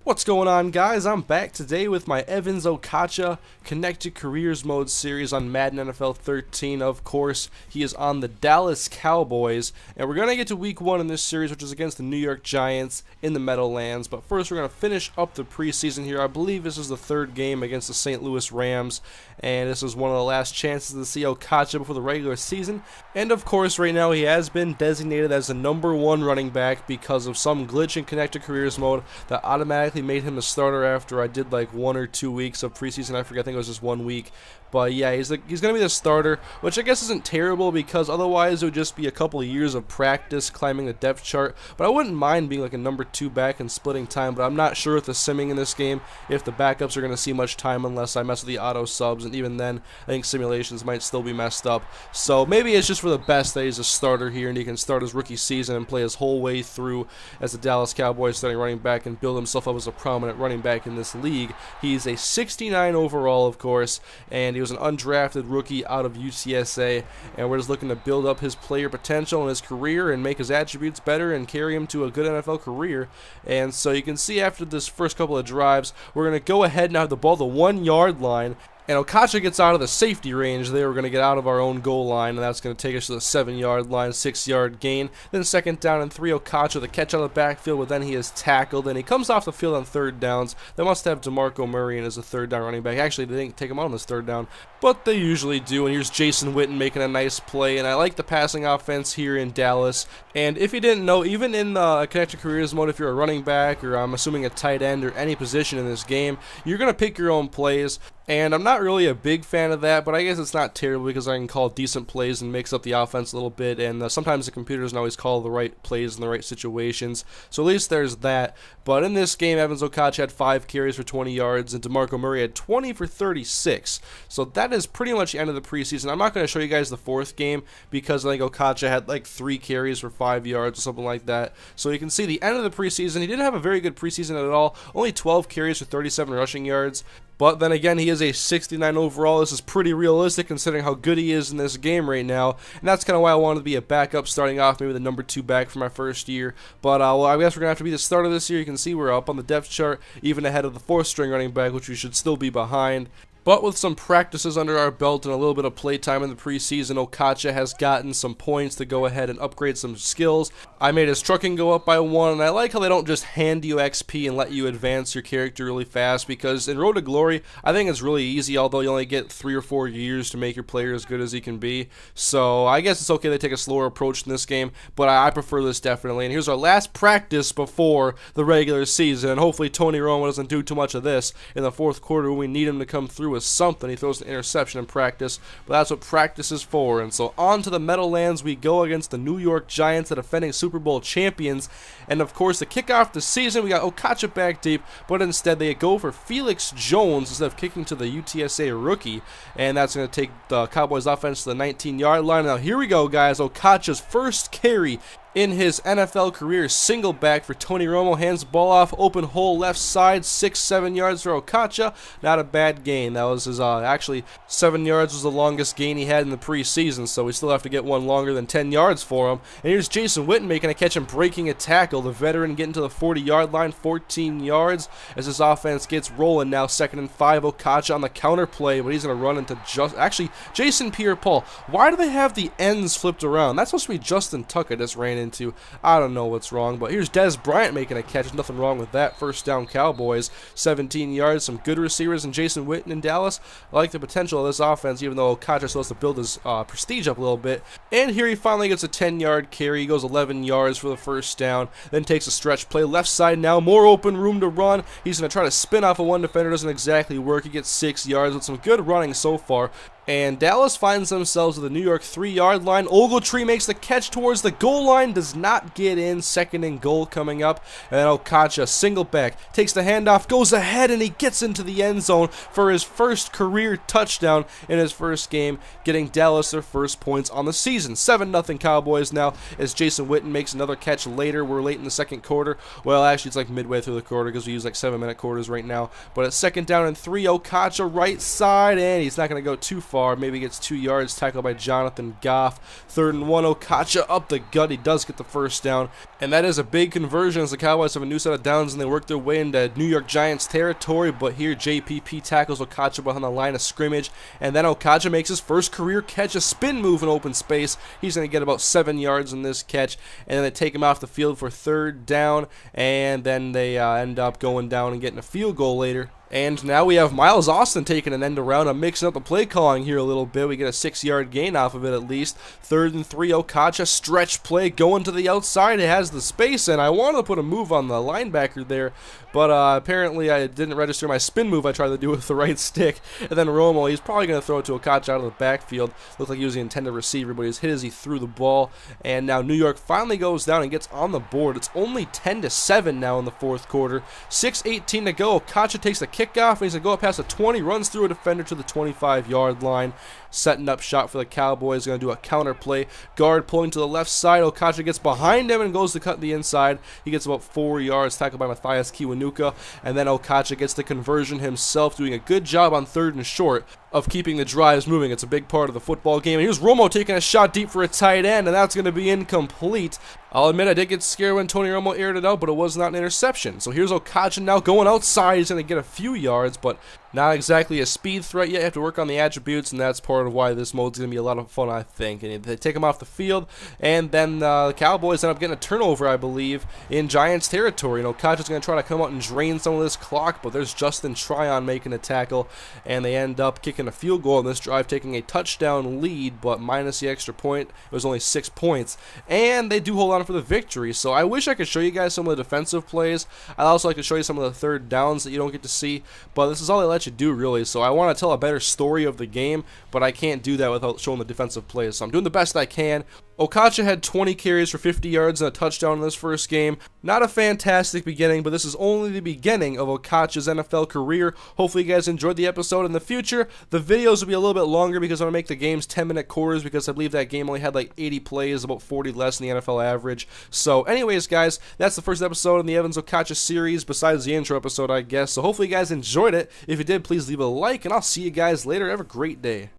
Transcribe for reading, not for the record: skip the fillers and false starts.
What's going on, guys? I'm back today with my Evans Okotcha Connected Careers Mode series on Madden NFL 13. Of course, he is on the Dallas Cowboys, and we're going to get to week 1 in this series, which is against the New York Giants in the Meadowlands. But first, we're going to finish up the preseason here. I believe this is the 3rd game against the St. Louis Rams, and this is one of the last chances to see Okotcha before the regular season. And of course, right now he has been designated as the #1 running back because of some glitch in Connected Careers Mode that automatically made him a starter after I did like 1 or 2 weeks of preseason. I think it was just 1 week. But yeah, he's going to be the starter, which I guess isn't terrible because otherwise it would just be a couple of years of practice climbing the depth chart. But I wouldn't mind being like a #2 back and splitting time, but I'm not sure with the simming in this game if the backups are going to see much time unless I mess with the auto subs, and even then I think simulations might still be messed up. So maybe it's just for the best that he's a starter here and he can start his rookie season and play his whole way through as the Dallas Cowboys starting running back and build himself up as a prominent running back in this league. He's a 69 overall, of course, and he was an undrafted rookie out of UTSA, and we're just looking to build up his player potential in his career and make his attributes better and carry him to a good NFL career. And so you can see after this first couple of drives, we're going to go ahead and have the ball the 1-yard line. And Okotcha gets out of the safety range there. We're going to get out of our own goal line, and that's going to take us to the 7-yard line, 6-yard gain. Then 2nd down and 3, Okotcha, the catch out of the backfield, but then he is tackled, and he comes off the field on 3rd downs. They must have DeMarco Murray in as a 3rd down running back. Actually, they didn't take him out on this 3rd down, but they usually do. And here's Jason Witten making a nice play, and I like the passing offense here in Dallas. And if you didn't know, even in the Connected Careers mode, if you're a running back or I'm assuming a tight end or any position in this game, you're going to pick your own plays. And I'm not really a big fan of that, but I guess it's not terrible because I can call decent plays and mix up the offense a little bit, and sometimes the computer doesn't always call the right plays in the right situations, so at least there's that. But in this game, Evans Okotcha had 5 carries for 20 yards, and DeMarco Murray had 20 for 36, so that is pretty much the end of the preseason. I'm not going to show you guys the 4th game because I think Okotcha had like 3 carries for 5 yards or something like that, so you can see the end of the preseason. He didn't have a very good preseason at all, only 12 carries for 37 rushing yards. But then again, he is a 69 overall. This is pretty realistic considering how good he is in this game right now. And that's kind of why I wanted to be a backup starting off, maybe the #2 back for my first year. But well, I guess we're going to have to be the starter this year. You can see we're up on the depth chart, even ahead of the 4th string running back, which we should still be behind. But with some practices under our belt and a little bit of playtime in the preseason, Okotcha has gotten some points to go ahead and upgrade some skills. I made his trucking go up by 1, and I like how they don't just hand you XP and let you advance your character really fast, because in Road to Glory, I think it's really easy, although you only get 3 or 4 years to make your player as good as he can be. So I guess it's okay they take a slower approach in this game, but I prefer this definitely. And here's our last practice before the regular season, and hopefully Tony Romo doesn't do too much of this in the 4th quarter when we need him to come through with something. He throws an interception in practice, but that's what practice is for. And so on to the Meadowlands we go against the New York Giants, the defending Super Bowl champions. And of course, to kick off the season, we got Okotcha back deep, but instead they go for Felix Jones instead of kicking to the UTSA rookie, and that's going to take the Cowboys offense to the 19-yard line. Now here we go, guys. Okotcha's first carry in his NFL career, single back for Tony Romo, hands the ball off, open hole left side, 6-7 yards for Okotcha. Not a bad gain. That was his actually 7 yards was the longest gain he had in the preseason, so we still have to get one longer than 10 yards for him. And here's Jason Witten making a catch and breaking a tackle. The veteran getting to the 40-yard line, 14 yards as his offense gets rolling. Now 2nd and 5, Okotcha on the counter play, but he's going to run into actually Jason Pierre-Paul. Why do they have the ends flipped around? That's supposed to be Justin Tuck I just ran into. I don't know what's wrong, but here's Des Bryant making a catch. There's nothing wrong with that. 1st down Cowboys, 17 yards, some good receivers, and Jason Witten in Dallas. I like the potential of this offense, even though Okotcha still has to build his prestige up a little bit. And here he finally gets a 10-yard carry. He goes 11 yards for the 1st down, then takes a stretch play left side now, more open room to run. He's going to try to spin off of one defender, doesn't exactly work. He gets 6 yards with some good running so far. And Dallas finds themselves with the New York 3-yard line. Ogletree makes the catch towards the goal line, does not get in. 2nd and goal coming up. And then Okotcha, single back, takes the handoff, goes ahead, and he gets into the end zone for his first career touchdown in his first game, getting Dallas their first points on the season. 7-0 Cowboys now as Jason Witten makes another catch later. We're late in the 2nd quarter. Well, actually, it's like midway through the quarter because we use like 7-minute quarters right now. But at 2nd down and 3, Okotcha right side, and he's not going to go too far. far. Maybe gets 2 yards, tackled by Jonathan Goff. 3rd and 1, Okotcha up the gut. He does get the first down. And that is a big conversion as the Cowboys have a new set of downs and they work their way into New York Giants territory. But here JPP tackles Okotcha behind the line of scrimmage. And then Okotcha makes his first career catch, a spin move in open space. He's going to get about 7 yards in this catch. And then they take him off the field for 3rd down. And then they end up going down and getting a field goal later. And now we have Miles Austin taking an end around. I'm mixing up the play calling here a little bit. We get a 6-yard gain off of it at least. 3rd and 3, Okotcha, stretch play, going to the outside. It has the space, and I wanted to put a move on the linebacker there, but apparently I didn't register my spin move I tried to do with the right stick. And then Romo, he's probably going to throw it to Okotcha out of the backfield. Looked like he was the intended receiver, but he was hit as he threw the ball. And now New York finally goes down and gets on the board. It's only 10-7 now in the 4th quarter. 6:18 to go. Okotcha takes the kickoff, and he's going to go up past the 20, runs through a defender to the 25-yard line, setting up shot for the Cowboys. Going to do a counter play. Guard pulling to the left side. Okotcha gets behind him and goes to cut the inside. He gets about 4 yards, tackled by Matthias Kiwanuka, and then Okotcha gets the conversion himself, doing a good job on 3rd and short of keeping the drives moving. It's a big part of the football game. And here's Romo taking a shot deep for a tight end, and that's going to be incomplete. I'll admit I did get scared when Tony Romo aired it out, but it was not an interception. So here's Okotcha now going outside. He's going to get a few yards, but not exactly a speed threat yet. You have to work on the attributes, and that's part of why this mode's going to be a lot of fun, I think. And they take him off the field, and then the Cowboys end up getting a turnover, I believe, in Giants territory. And Okotcha's going to try to come out and drain some of this clock, but there's Justin Tryon making a tackle, and they end up kicking a field goal in this drive, taking a touchdown lead, but minus the extra point, it was only 6 points. And they do hold on for the victory. So I wish I could show you guys some of the defensive plays. I'd also like to show you some of the 3rd downs that you don't get to see, but this is all they let you do, really. So I want to tell a better story of the game, but I can't do that without showing the defensive plays. So I'm doing the best I can. Okotcha had 20 carries for 50 yards and a touchdown in this first game. Not a fantastic beginning, but this is only the beginning of Okotcha's NFL career. Hopefully you guys enjoyed the episode. In the future, the videos will be a little bit longer because I'm going to make the games 10-minute quarters, because I believe that game only had like 80 plays, about 40 less than the NFL average. So anyways, guys, that's the first episode in the Evans Okotcha series, besides the intro episode, I guess. So hopefully you guys enjoyed it. If you did, please leave a like, and I'll see you guys later. Have a great day.